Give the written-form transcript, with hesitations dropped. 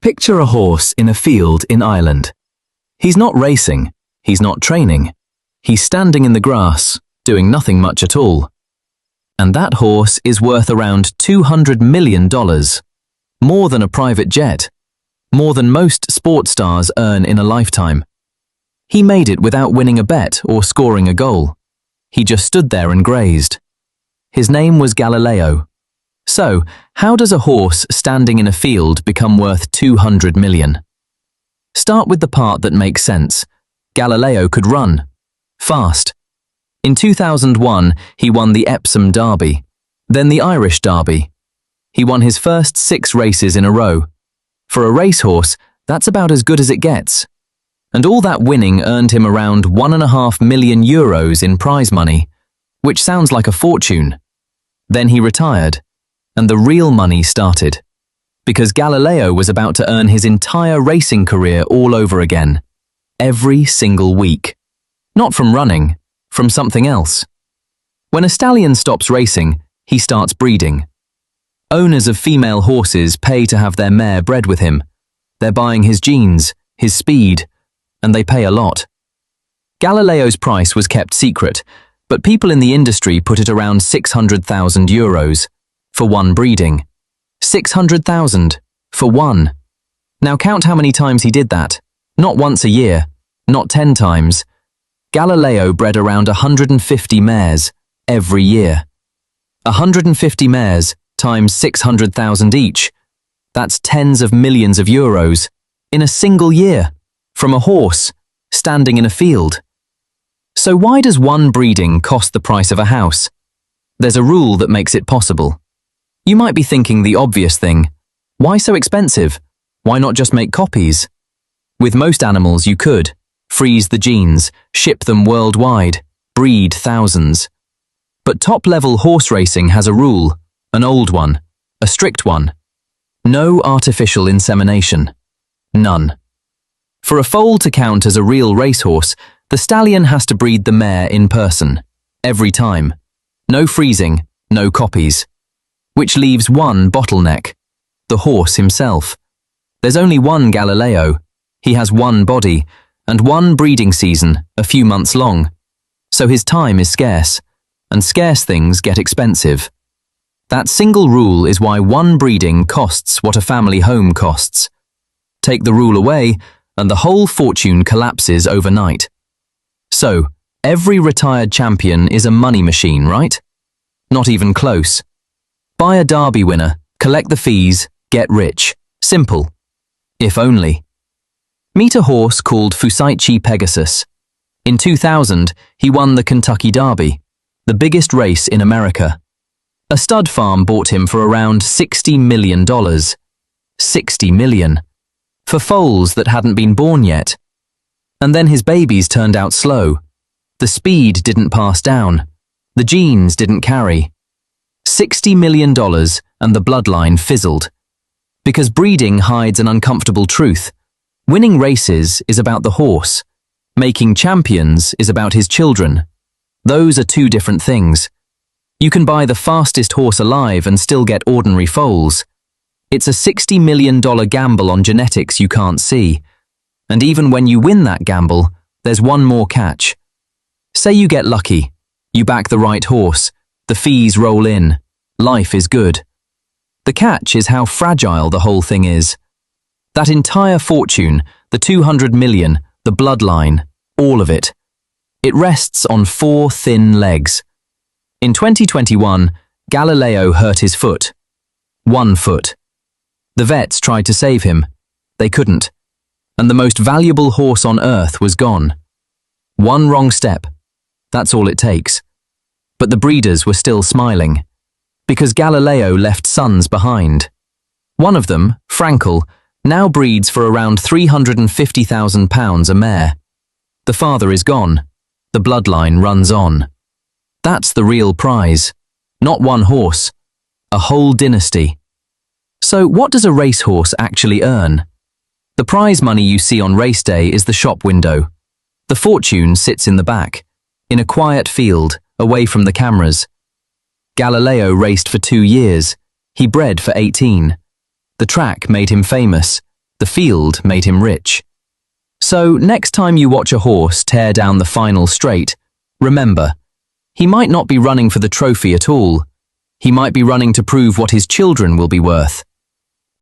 Picture a horse in a field in Ireland. He's not racing, he's not training. He's standing in the grass, doing nothing much at all. And that horse is worth around $200 million. More than a private jet. More than most sports stars earn in a lifetime. He made it without winning a bet or scoring a goal. He just stood there and grazed. His name was Galileo. So, how does a horse standing in a field become worth $200 million? Start with the part that makes sense. Galileo could run. Fast. In 2001, he won the Epsom Derby, then the Irish Derby. He won his first 6 races in a row. For a racehorse, that's about as good as it gets. And all that winning earned him around €1.5 million in prize money, which sounds like a fortune. Then he retired, and the real money started. Because Galileo was about to earn his entire racing career all over again. Every single week. Not from running, from something else. When a stallion stops racing, he starts breeding. Owners of female horses pay to have their mare bred with him. They're buying his genes, his speed, and they pay a lot. Galileo's price was kept secret, but people in the industry put it around €600,000 for one breeding. 600,000 for one. Now count how many times he did that. Not once a year, not 10 times. Galileo bred around 150 mares every year. 150 mares times 600,000 each. That's tens of millions of euros in a single year from a horse standing in a field. So why does one breeding cost the price of a house? There's a rule that makes it possible. You might be thinking the obvious thing. Why so expensive? Why not just make copies? With most animals you could. Freeze the genes, ship them worldwide, breed thousands. But top-level horse racing has a rule, an old one, a strict one. No artificial insemination. None. For a foal to count as a real racehorse, the stallion has to breed the mare in person, every time. No freezing, no copies. Which leaves one bottleneck, the horse himself. There's only one Galileo. He has one body, and one breeding season, a few months long. So his time is scarce, and scarce things get expensive. That single rule is why one breeding costs what a family home costs. Take the rule away, and the whole fortune collapses overnight. So, every retired champion is a money machine, right? Not even close. Buy a derby winner, collect the fees, get rich. Simple. If only. Meet a horse called Fusaichi Pegasus. In 2000, he won the Kentucky Derby, the biggest race in America. A stud farm bought him for around $60 million. $60 million. For foals that hadn't been born yet. And then his babies turned out slow. The speed didn't pass down. The genes didn't carry. $60 million and the bloodline fizzled. Because breeding hides an uncomfortable truth. Winning races is about the horse. Making champions is about his children. Those are two different things. You can buy the fastest horse alive and still get ordinary foals. It's a $60 million gamble on genetics you can't see. And even when you win that gamble, there's one more catch. Say you get lucky. You back the right horse. The fees roll in. Life is good. The catch is how fragile the whole thing is. That entire fortune, the $200 million, the bloodline, all of it. It rests on 4 thin legs. In 2021, Galileo hurt his foot. 1 foot. The vets tried to save him. They couldn't. And the most valuable horse on earth was gone. 1 wrong step. That's all it takes. But the breeders were still smiling. Because Galileo left sons behind. One of them, Frankel, now breeds for around £350,000 a mare. The father is gone. The bloodline runs on. That's the real prize. Not one horse. A whole dynasty. So what does a racehorse actually earn? The prize money you see on race day is the shop window. The fortune sits in the back, in a quiet field, away from the cameras. Galileo raced for 2 years. He bred for 18. The track made him famous. The field made him rich. So next time you watch a horse tear down the final straight, remember, he might not be running for the trophy at all. He might be running to prove what his children will be worth.